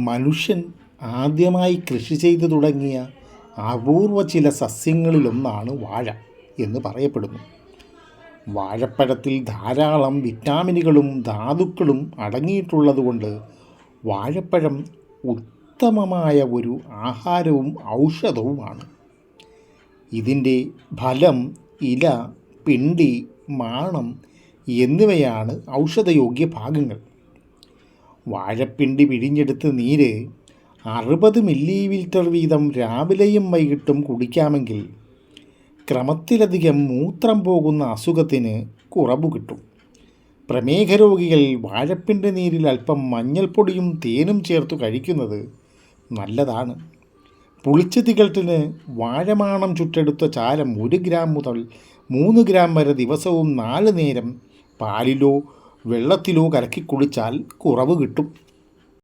മനുഷ്യൻ ആദ്യമായി കൃഷി ചെയ്തു തുടങ്ങിയ അപൂർവ ചില സസ്യങ്ങളിലൊന്നാണ് വാഴ എന്ന് പറയപ്പെടുന്നു. വാഴപ്പഴത്തിൽ ധാരാളം വിറ്റാമിനുകളും ധാതുക്കളും അടങ്ങിയിട്ടുള്ളതുകൊണ്ട് വാഴപ്പഴം ഉത്തമമായ ഒരു ആഹാരവും ഔഷധവുമാണ്. ഇതിൻ്റെ ഫലം, ഇല, പിണ്ടി, മാണം എന്നിവയാണ് ഔഷധയോഗ്യ ഭാഗങ്ങൾ. വാഴപ്പിണ്ടി പിഴിഞ്ഞെടുത്ത് നീര് 60 മില്ലി വീതം രാവിലെയും വൈകിട്ടും കുടിക്കാമെങ്കിൽ ക്രമത്തിലധികം മൂത്രം പോകുന്ന അസുഖത്തിന് കുറവ് കിട്ടും. പ്രമേഹ രോഗികൾ വാഴപ്പിണ്ടി നീരിൽ അല്പം മഞ്ഞൾപ്പൊടിയും തേനും ചേർത്ത് കഴിക്കുന്നത് നല്ലതാണ്. പുളിച്ച തികട്ടിന് വാഴമാണം ചുട്ടെടുത്ത ചാരം 1 ഗ്രാം മുതൽ 3 ഗ്രാം വരെ ദിവസവും 4 നേരം പാലിലോ വെള്ളത്തിലോ കലക്കി കുടിച്ചാൽ കുറവ് കിട്ടും.